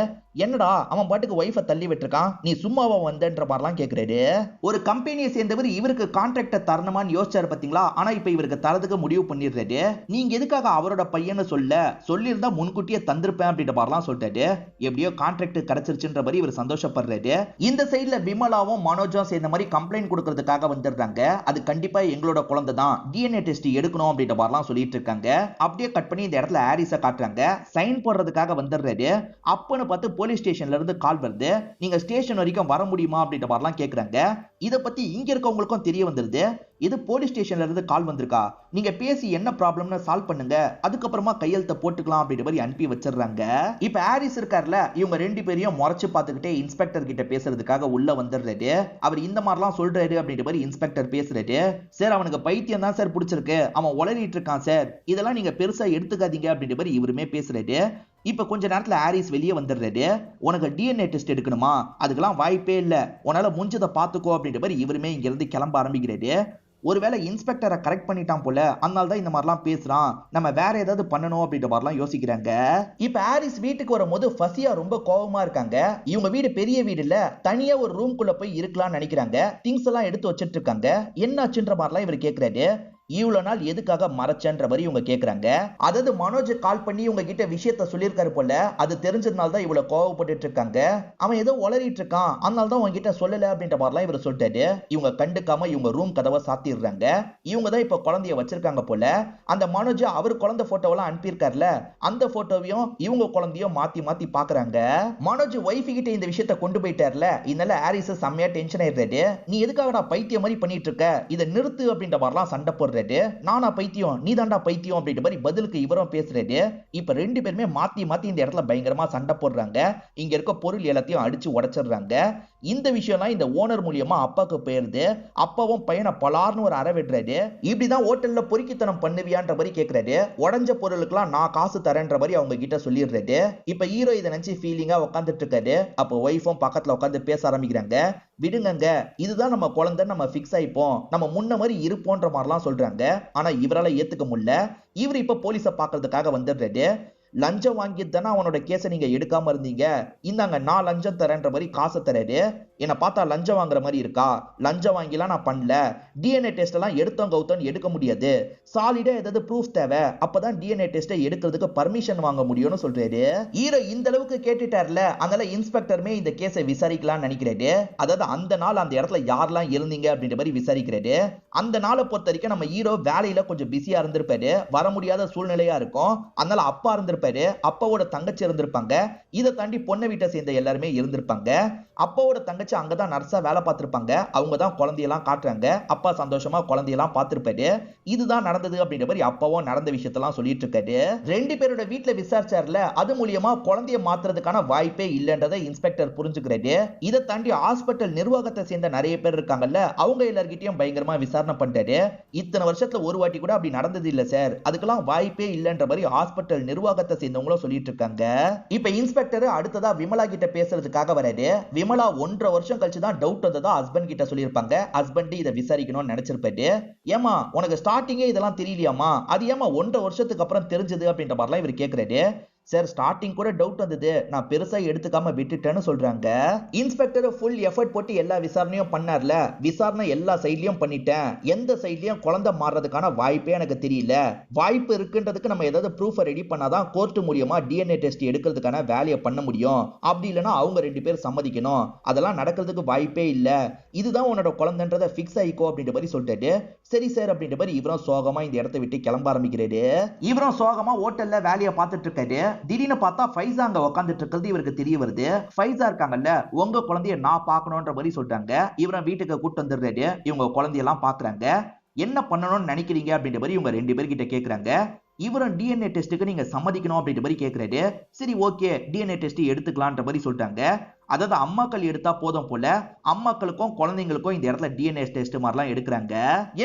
என்னடா அவன் பாட்டுக்கு ஒய்ஃபை தள்ளி விட்டுருக்கான், நீ சும்மாவா வந்தன்ற மாதிரிலாம் கேக்குறாரு. ஒரு கம்பெனியை சேர்ந்தவர் இவருக்கு கான்ட்ராக்ட தரணுமான்னு யோசிச்சாரு பாத்தீங்களா. ஆனா இப்ப இவருக்கு தரதுக்கு முடிவு பண்ணிடுறாரு. நீங்க எதுக்காக அவரோட பையன்னு சொல்லியிருந்தா முன்கூட்டியே தந்திருப்பேன் அப்படின்ற மாதிரிலாம் சொல்லிட்டாரு. எப்படியோ கான்ட்ராக்ட் கிடைச்சிருச்சுன்ற மாதிரி இவர் சந்தோஷப்படுறாரு. இந்த சைடுல விமலாவும் மனோஜும் சேர்ந்த மாதிரி கம்ப்ளைண்ட் கொடுக்கறதுக்காக வந்துடுறாங்க. அது கண்டிப்பா எங்களோட குழந்தை தான், டிஎன்ஏ டெஸ்ட் எடுக்கணும் அப்படின்ற மாதிரிலாம் சொல்லிட்டு இருக்காங்க. அப்படியே கட் பண்ணி இந்த இடத்துல ஹாரிஸை காட்டுறாங்க. சைன் போடுறதுக்காக வந்துடுறாரு. அப்பன்னு பார்த்து போலீஸ் ஸ்டேஷன்ல இருந்து கால் வருது. நீங்க ஸ்டேஷன் வரைக்கும் வர முடியுமா அப்படின்ற மாதிரிலாம் கேக்குறாங்க. இத பத்தி இங்க இருக்கவங்களுக்கும் தெரிய வந்துருது. இது போலீஸ் ஸ்டேஷன்ல இருந்து கால் வந்திருக்கா, நீங்க பேசி என்ன ப்ராப்ளம்னு சால்வ் பண்ணுங்க, அதுக்கப்புறமா கையெழுத்த போட்டுக்கலாம் அப்படின்ற மாதிரி அனுப்பி வச்சிடுறாங்க. இப்ப ஹாரிஸ் இருக்கார்ல, இவங்க 2 பேரையும் முறைச்சு பார்த்துக்கிட்டே இன்ஸ்பெக்டர் கிட்ட பேசுறதுக்காக உள்ள வந்துடுறாரு. அவர் இந்த மாதிரிலாம் சொல்றாரு அப்படின்ற மாதிரி இன்ஸ்பெக்டர் பேசுறாரு. சார் அவனுக்கு பைத்தியம் தான் சார் பிடிச்சிருக்கு, அவன் உளறிட்டு இருக்கான் சார், இதெல்லாம் நீங்க பெருசா எடுத்துக்காதீங்க அப்படின்ற மாதிரி இவருமே பேசுறாரு. இப்ப கொஞ்ச நேரத்துல ஹாரிஸ் வெளியே வந்துடுறாரு. உனக்கு டிஎன்ஏ டெஸ்ட் எடுக்கணுமா, அதுக்கெல்லாம் வாய்ப்பே இல்ல, உன்னால முடிஞ்சதை பாத்துக்கோ அப்படின்ற மாதிரி இவருமே இங்க இருந்து கிளம்ப ஆரம்பிக்கிறாரு. ஒருவேளை இன்ஸ்பெக்டரை கரெக்ட் பண்ணிட்டான் போல, அதனால தான் இந்த மாதிரிலாம் பேசுறான், நம்ம வேற ஏதாவது பண்ணணும் அப்படின்ற மாதிரிலாம் யோசிக்கிறாங்க. இப்ப ஹாரிஸ் வீட்டுக்கு வரும்போது ஃபசியா ரொம்ப கோபமா இருக்காங்க. இவங்க வீடு பெரிய வீடு இல்ல, தனியா ஒரு ரூம்குள்ள போய் இருக்கலாம்னு நினைக்கிறாங்க. திங்ஸ் எல்லாம் எடுத்து வச்சிட்டு இருக்காங்க. என்னாச்சுன்ற மாதிரிலாம் இவர் கேக்குறாரு. இவ்வளவு நாள் எதுக்காக மறைச்சன்ற மாதிரி இவங்க கேக்குறாங்க. அதாவது மனோஜ் கால் பண்ணி இவங்க கிட்ட விஷயத்த சொல்லியிருக்காரு போல, அது தெரிஞ்சதுனால தான் இவ்வளவு கோவப்பட்டு இருக்காங்க. அவன் ஏதோ உளறிட்டு இருக்கான், அதனால தான் உங்ககிட்ட சொல்லல அப்படின்ற மாதிரிலாம் இவர் சொல்லிட்டாரு. இவங்க கண்டுக்காம இவங்க ரூம் கதவை சாத்திடுறாங்க. இவங்க தான் இப்ப குழந்தைய வச்சிருக்காங்க போல. அந்த மனோஜ் அவர் குழந்தை போட்டோவெல்லாம் அனுப்பியிருக்காருல, அந்த போட்டோவையும் இவங்க குழந்தையும் மாத்தி மாத்தி பாக்குறாங்க. மனோஜ் ஒய்ஃப் கிட்ட இந்த விஷயத்த கொண்டு போயிட்டார்ல, இதனால ஹாரிஸ் செம்மையா டென்ஷன் ஆயிடுறாரு. நீ எதுக்காக பைத்தியம் மாதிரி பண்ணிட்டு இருக்க, இதை நிறுத்து அப்படின்ற மாதிரிலாம் சண்டை போடுறாரு. நானா பைத்தியம், நீ தாண்டா பைத்தியம் அப்படின்ற மாதிரி பதிலுக்கு இவரும் பேசுறாரு. இப்ப 2 பேருமே மாத்தி மாத்தி இந்த இடத்துல பயங்கரமா சண்டை போடுறாங்க. இங்க இருக்க பொருள் எல்லாத்தையும் அடிச்சு உடைச்சிடுறாங்க. இந்த விஷயம்லாம் இந்த ஓனர் மூலியமா அப்பாக்கு போயிருது. அப்பாவும் பையனை பலார்னு ஒரு அறை விடுறாரு. இப்படிதான் ஹோட்டல்ல பொறுக்கித்தனம் பண்ணுவியான்ற மாதிரி கேக்குறாரு. உடஞ்ச பொருளுக்குலாம் நான் காசு தரேன்ற மாதிரி அவங்க கிட்ட சொல்லிடுறாரு. இப்ப ஹீரோ இதை நினைச்சு ஃபீலிங்கா உட்காந்துட்டு இருக்காரு. அப்ப ஒய்ஃபும் பக்கத்துல உட்காந்து பேச ஆரம்பிக்கிறாங்க. விடுங்க, இதுதான் நம்ம குழந்தை, நம்ம பிக்ஸ் ஆயிப்போம், நம்ம முன்ன மாதிரி இருப்போன்ற மாதிரிலாம் சொல்றாங்க. ஆனா இவரால ஏத்துக்க முடியல. இவர் இப்ப போலீஸ பாக்குறதுக்காக வந்துடுறாரு. லஞ்சம் வாங்கி தானே அவனோட கேஸை நீங்க எடுக்காம இருந்தீங்க, இந்தாங்க நான் லஞ்சம் தரேன்ற மாதிரி காசை தராரு. என்ன பார்த்தா லஞ்சம் வாங்குற மாதிரி இருக்கா, லஞ்சம் வாங்கிலாம் நான் பண்ணல, டிஎன்ஏ டெஸ்ட் எல்லாம் எடுத்தோம் கௌத்தம் எடுக்க முடியாது, சாலிடா ஏதாவது ப்ரூஃப் தேவை, அப்பதான் டிஎன்ஏ டெஸ்ட்டை எடுக்கிறதுக்கு பர்மிஷன் வாங்க முடியும்னு சொல்றாரு. ஹீரோ இந்த அளவுக்கு கேட்டுட்டார்ல, அதனால இன்ஸ்பெக்டருமே இந்த கேஸை விசாரிக்கலாம்னு நினைக்கிறாரு. அதாவது அந்த நாள் அந்த இடத்துல யாரெல்லாம் இருந்தீங்க அப்படின்ற மாதிரி விசாரிக்கிறாரு. அந்த நாளை பொறுத்த வரைக்கும் நம்ம ஹீரோ வேலையில கொஞ்சம் பிஸியா இருந்திருப்பாரு, வர முடியாத சூழ்நிலையா இருக்கும். அதனால அப்பா இருந்திருப்பாரு, அப்பாவோட தங்கச்சி இருந்திருப்பாங்க, இதை தாண்டி பொண்ணை வீட்டை சேர்ந்த எல்லாருமே இருந்திருப்பாங்க. அப்பாவோட தங்கச்சி அங்கதான் நர்ஸா வேலை பார்த்திருப்பாங்க. அவங்க தான் குழந்தையெல்லாம் காட்டுறாங்க. அப்பா சந்தோஷமா குழந்தையெல்லாம் பார்த்திருப்பாரு. இதுதான் நடந்தது அப்படின்ற மாதிரி அப்பாவும் நடந்த விஷயத்தெல்லாம் சொல்லிட்டு இருக்காரு. 2 பேரோட வீட்டுல விசாரிச்சார்ல, அது மூலியமா குழந்தைய மாத்துறதுக்கான வாய்ப்பே இல்லைன்றதை இன்ஸ்பெக்டர் புரிஞ்சுக்கிறாரு. இதை தாண்டி ஹாஸ்பிட்டல் நிர்வாகத்தை சேர்ந்த நிறைய பேர் இருக்காங்கல்ல, அவங்க எல்லார்கிட்டயும் பயங்கரமா விசாரணை பண்ணிட்டாரு. இத்தனை வருஷத்துல ஒரு வாட்டி கூட அப்படி நடந்தது இல்ல சார், அதுக்கெல்லாம் வாய்ப்பே இல்லைன்ற மாதிரி ஹாஸ்பிட்டல் நிர்வாகத்தை சேர்ந்தவங்களும் சொல்லிட்டு இருக்காங்க. இப்ப இன்ஸ்பெக்டர் அடுத்ததா விமலா கிட்ட பேசுறதுக்காக வராரு. விமலா 1.5 வருஷம் கழிச்சு தான் டவுட் வந்ததா ஹஸ்பண்ட் கிட்ட சொல்லியிருப்பாங்க. ஹஸ்பண்ட் இதை விசாரிக்கணும்னு நினைச்சிருப்பாரு. ஏமா உனக்கு ஸ்டார்டிங்கே இதெல்லாம் தெரியலையாமா, அது ஏமா 1.5 வருஷத்துக்கு அப்புறம் தெரிஞ்சது அப்படின்ற மாதிரிலாம் இவர் கேட்கிறாரு. சார் ஸ்டார்டிங் கூட டவுட் வந்தது, நான் பெருசா எடுத்துக்காம விட்டுட்டேன்னு சொல்றாங்க. இன்ஸ்பெக்டர் ஃபுல் எஃபர்ட் போட்டு எல்லா விசாரணையும் பண்ணார்ல, விசாரணை எல்லா சைட்லயும் பண்ணிட்டேன், எந்த சைட்லயும் குழந்தை மாறுறதுக்கான வாய்ப்பே எனக்கு தெரியல, வாய்ப்பு இருக்குன்றதுக்கு நம்ம ஏதாவது ப்ரூஃப் ரெடி பண்ணாதான் கோர்ட் மூலியமா டிஎன்ஏ டெஸ்ட் எடுக்கிறதுக்கான வேலையை பண்ண முடியும், அப்படி இல்லைன்னா அவங்க 2 பேர் சம்மதிக்கணும், அதெல்லாம் நடக்கிறதுக்கு வாய்ப்பே இல்ல, இதுதான் உன்னோட குழந்தைன்றதை ஃபிக்ஸ் ஆயிக்கோ அப்படின்ற மாதிரி சொல்லிட்டு சரி சார் அப்படின்ற மாதிரி இவரும் சோகமா இந்த இடத்தை விட்டு கிளம்ப ஆரம்பிக்கிறாரு. இவரும் சோகமா ஹோட்டல்ல வேலையை பார்த்துட்டு இருக்காரு. திடீர்னு பார்த்தா ஃபைசா அங்க உட்காந்துட்டு இருக்கிறது இவருக்கு தெரிய வருது. ஃபைசா இருக்காங்கல்ல, உங்க குழந்தைய நான் பார்க்கணும்ன்ற மாதிரி சொல்றாங்க. இவரை வீட்டுக்கு கூட்டு வந்துடுறாரு. இவங்க குழந்தையெல்லாம் பாக்குறாங்க. என்ன பண்ணணும்னு நினைக்கிறீங்க அப்படின்ற மாதிரி இவங்க 2 பேர்கிட்ட கேக்குறாங்க. இவரும் டிஎன்ஏ டெஸ்ட்டுக்கு நீங்க சம்மதிக்கணும் அப்படின்ற மாதிரி கேக்குறாரு. சரி ஓகே டிஎன்ஏ டெஸ்ட் எடுத்துக்கலாம்ன்ற மாதிரி சொல்லிட்டாங்க. அதாவது அம்மாக்கள் எடுத்தா போதும் போல அம்மாக்களுக்கும் குழந்தைங்களுக்கும் இந்த இடத்துல டிஎன்ஏ டெஸ்ட் மாதிரிலாம் எடுக்கிறாங்க.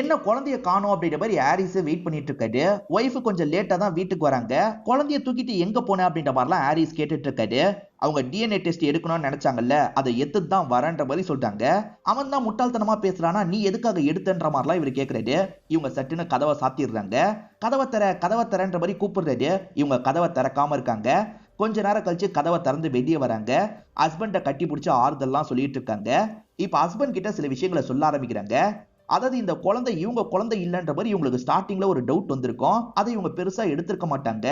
என்ன குழந்தைய காணோம் அப்படின்ற மாதிரி ஹாரிஸ் வெயிட் பண்ணிட்டு இருக்காரு. ஒய்ஃப் கொஞ்சம் லேட்டா தான் வீட்டுக்கு வராங்க. குழந்தைய தூக்கிட்டு எங்க போன அப்படின்ற மாதிரிலாம் ஹாரிஸ் கேட்டுட்டு இருக்காரு. அவங்க டிஎன்ஏ டெஸ்ட் எடுக்கணும்னு நினைச்சாங்கல்ல, அதை எடுத்து தான் வரன்ற மாதிரி சொல்லிட்டாங்க. அவன் தான் முட்டாள்தனமா பேசுறானா, நீ எதுக்காக எடுத்தன்ற மாதிரிலாம் இவர் கேட்கறாரு. இவங்க சட்டுன்னு கதவை சாத்திடுறாங்க. கதவை தரன்ற மாதிரி கூப்பிடுறாரு. இவங்க கதவை திறக்காம இருக்காங்க. கொஞ்ச நேரம் கழிச்சு கதவை திறந்து வெளியே வராங்க. ஹஸ்பண்ட கட்டி பிடிச்சி ஆறுதல்லாம் சொல்லிட்டு இருக்காங்க. இப்ப ஹஸ்பண்ட் கிட்ட சில விஷயங்களை சொல்ல ஆரம்பிக்கிறாங்க. அதாவது இந்த குழந்தை இவங்க குழந்தை இல்லைன்ற மாதிரி இவங்களுக்கு ஸ்டார்டிங்ல ஒரு டவுட் வந்திருக்கும். அதை இவங்க பெருசா எடுத்திருக்க மாட்டாங்க.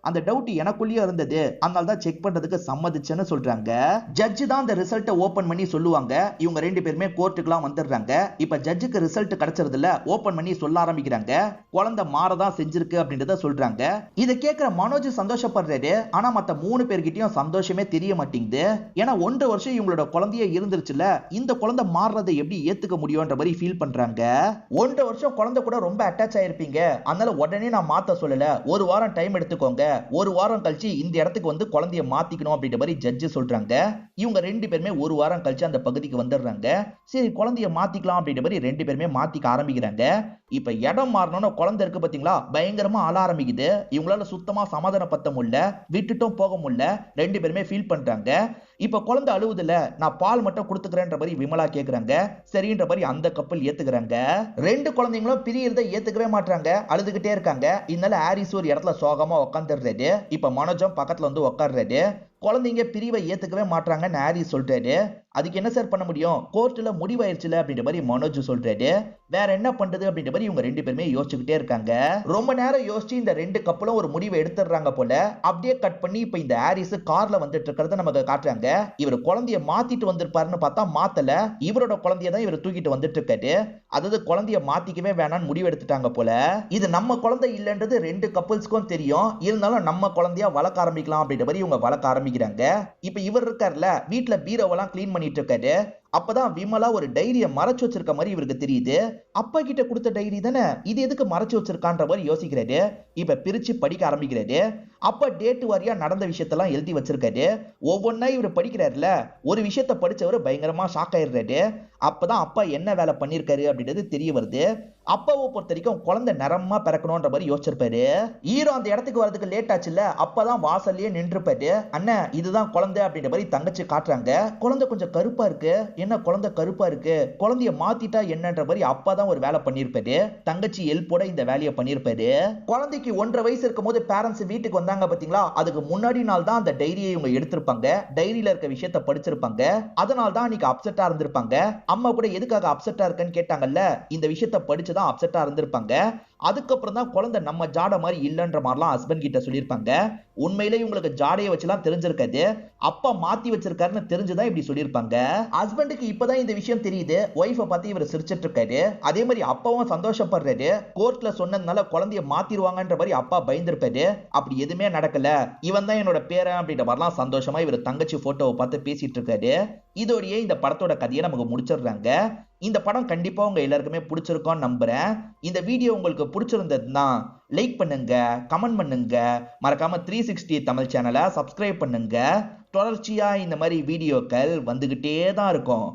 அந்த டவுட் எனக்குள்ளேயே இருந்தது, அதனால தான் செக் பண்றதுக்கு சம்மதிச்சேன்னு சொல்றாங்க. ஜட்ஜ் தான் அந்த ரிசல்ட்டை ஓபன் பண்ணி சொல்லுவாங்க. இவங்க 2 பேருமே கோர்ட்டுக்குலாம் வந்துடுறாங்க. இப்ப ஜட்ஜுக்கு ரிசல்ட் கிடைச்சதுல ஓபன் பண்ணி சொல்ல ஆரம்பிக்கிறாங்க. குழந்தை மாறதான் செஞ்சிருக்கு அப்படின்றத சொல்றாங்க. இதை கேட்கிற மனோஜ் சந்தோஷப்படுறாரு. ஆனா மத்த 3 பேர்கிட்டயும் சந்தோஷமே தெரிய மாட்டேங்குது. ஏன்னா 1.5 வருஷம் இவங்களோட குழந்தைய இருந்துருச்சுல, இந்த குழந்தை மாறுறதை எப்படி ஏத்துக்க முடியும்ன்ற மாதிரி ஃபீல் பண்றாங்க. 1.5 வருஷம் குழந்தை கூட ரொம்ப அட்டாச் ஆயிருப்பீங்க, அதனால உடனே நான் மாத்த சொல்லல, 1 வாரம் டைம் எடுத்துக்கோங்க, 1 வாரம் கழிச்சு இந்த இடத்துக்கு வந்து குழந்தைய மாத்திக்கணும் அப்படின்ற மாதிரி ஜட்ஜ் சொல்றாங்க. இவங்க 2 பேருமே 1 வாரம் கழிச்சு அந்த பகுதிக்கு வந்துடுறாங்க. சரி குழந்தைய மாத்திக்கலாம் அப்படின்ற மாதிரி 2 பேருமே மாத்திக்க ஆரம்பிக்கிறாங்க. இப்ப இடம் மாறணும்னு குழந்தை இருக்கு பாத்தீங்களா, பயங்கரமா அழ ஆரம்பிக்குது. இவங்களால சுத்தமா சமாதானப்படுத்த முடியல, விட்டுட்டும் போக முடியல. 2 பேருமே ஃபீல் பண்றாங்க. இப்ப குழந்தை அழுவுதுல, நான் பால் மட்டும் கொடுத்துக்கிறேன்ற மாதிரி விமலா கேக்குறாங்க. சரின்ற மாதிரி அந்த கப்பல் ஏத்துக்கிறாங்க. 2 குழந்தைங்களும் பிரியறதை ஏத்துக்கவே மாட்டாங்க, அழுதுகிட்டே இருக்காங்க. இதனால ஹாரிஸ் ஒரு இடத்துல சோகமா உட்காந்துடுறாரு. இப்ப மனோஜம் பக்கத்துல வந்து உட்கார்றாரு. குழந்தைங்க பிரிவை ஏத்துக்கவே மாட்டாங்கன்னு ஹாரிஸ் சொல்றாரு. அதுக்கு என்ன சார் பண்ண முடியும், கோர்ட்ல முடிவாயிருச்சுல அப்படின்ற மாதிரி மனோஜ் சொல்றாரு. வேற என்ன பண்றது அப்படின்ற மாதிரி இவங்க 2 பேருமே யோசிச்சுக்கிட்டே இருக்காங்க. ரொம்ப நேரம் யோசிச்சு இந்த 2 கப்பலும் ஒரு முடிவை எடுத்துடுறாங்க போல. அப்படியே கட் பண்ணி இப்ப இந்த ஹாரிஸ் கார்ல வந்துட்டு இருக்கிறத நமக்கு காட்டுறாங்க. இவர் குழந்தைய மாத்திட்டு வந்திருப்பாருன்னு பார்த்தா மாத்தல, இவரோட குழந்தைய தான் இவர் தூக்கிட்டு வந்துட்டு இருக்காரு. அதாவது குழந்தைய மாத்திக்கவே வேணாம்னு முடிவு எடுத்துட்டாங்க போல. இது நம்ம குழந்தை இல்லன்றது 2 கப்பல்ஸ்க்கும் தெரியும். இருந்தாலும் நம்ம குழந்தையா வளர்க்க ஆரம்பிக்கலாம் அப்படின்ற மாதிரி இவங்க வளர்க்க ஆரம்பிக்கிறாங்க. இப்ப இவர் இருக்கார்ல, வீட்டுல பீரோவெல்லாம் கிளீன் பண்ணிட்டு இருக்காரு. அப்பதான் விமலா ஒரு டைரியை மறைச்சு வச்சிருக்க மாதிரி இவருக்கு தெரியுது. அப்பா கிட்ட கொடுத்த டைரி தானே, இது எதுக்கு மறைச்சு வச்சிருக்கான்ற மாதிரி யோசிக்கிறாரு. இப்ப பிரிச்சு படிக்க ஆரம்பிக்கிறாரு. அப்பா டேட் வாரியா நடந்த விஷயத்தெல்லாம் எழுதி வச்சிருக்காரு. ஒவ்வொன்னா இவர் படிக்கிறாருல, ஒரு விஷயத்த படிச்சவர் பயங்கரமா ஷாக் ஆயிடுறாரு. அப்பதான் அப்பா என்ன வேலை பண்ணிருக்காரு அப்படின்றது தெரிய வருது. அப்பாவை பொறுத்த வரைக்கும் குழந்தை நிறமா பிறக்கணும்ன்ற மாதிரி யோசிச்சிருப்பாரு. ஹீரோ அந்த இடத்துக்கு வரதுக்கு லேட் ஆச்சுல்ல, அப்பதான் வாசல்லயே நின்றுப்பாரு. அண்ணா இதுதான் குழந்தை அப்படின்ற மாதிரி தங்கச்சி காட்டுறாங்க. குழந்தை கொஞ்சம் கருப்பா இருக்கு, என்ன குழந்தை கருப்பா இருக்கு, குழந்தைய மாத்திட்டா என்னன்ற மாதிரி அப்பா தான் ஒரு வேலை பண்ணிருப்பாரு. தங்கச்சி ஹெல்ப்போட இந்த வேலையை பண்ணிருப்பாரு. குழந்தைக்கு 1.5 வயசு இருக்கும் போது பேரண்ட்ஸ் வீட்டுக்கு வந்தாங்க பாத்தீங்களா, அதுக்கு முன்னாடி நாள் தான் அந்த டைரியை இவங்க எடுத்திருப்பாங்க. டைரியில இருக்க விஷயத்த படிச்சிருப்பாங்க. அதனால தான் அன்னைக்கு அப்செட்டா இருந்திருப்பாங்க. அம்மா கூட எதுக்காக அப்செட்டா இருக்குன்னு கேட்டாங்கல்ல, இந்த விஷயத்த படிச்சுதான் அப்செட்டா இருந்திருப்பாங்க. அதுக்கப்புறம் தான் குழந்தை நம்ம ஜாட மாதிரி இல்லன்ற மாதிரிலாம் ஹஸ்பண்ட் கிட்ட சொல்லியிருப்பாங்க. உண்மையிலே இவங்களுக்கு ஜாடையை வச்சுலாம் தெரிஞ்சிருக்காது, அப்பா மாத்தி வச்சிருக்காருன்னு தெரிஞ்சுதான் இப்படி சொல்லியிருப்பாங்க. ஹஸ்பண்டுக்கு இப்பதான் இந்த விஷயம் தெரியுது. ஒய்ஃபை பார்த்து இவர் சிரிச்சிட்டு இருக்காரு. அதே மாதிரி அப்பாவும் சந்தோஷப்படுறாரு. கோர்ட்ல சொன்னதுனால குழந்தைய மாத்திருவாங்கன்ற மாதிரி அப்பா பயந்துருப்பாரு. அப்படி எதுவுமே நடக்கல, இவன் தான் என்னோட பேரன் அப்படின்ற மாதிரிலாம் சந்தோஷமா இவர் தங்கச்சி போட்டோவை பார்த்து பேசிட்டு இருக்காரு. இதோடயே இந்த படத்தோட கதையை நமக்கு முடிச்சிடுறாங்க. இந்த படம் கண்டிப்பா உங்க எல்லாருக்குமே பிடிச்சிருக்கும் நம்புறேன். இந்த வீடியோ உங்களுக்கு பிடிச்சிருந்ததுன்னா லைக் பண்ணுங்க, கமெண்ட் பண்ணுங்க, மறக்காம 360 தமிழ் சேனலை சப்ஸ்கிரைப் பண்ணுங்க. தொடர்ச்சியா இந்த மாதிரி வீடியோக்கள் வந்துகிட்டே தான் இருக்கும்.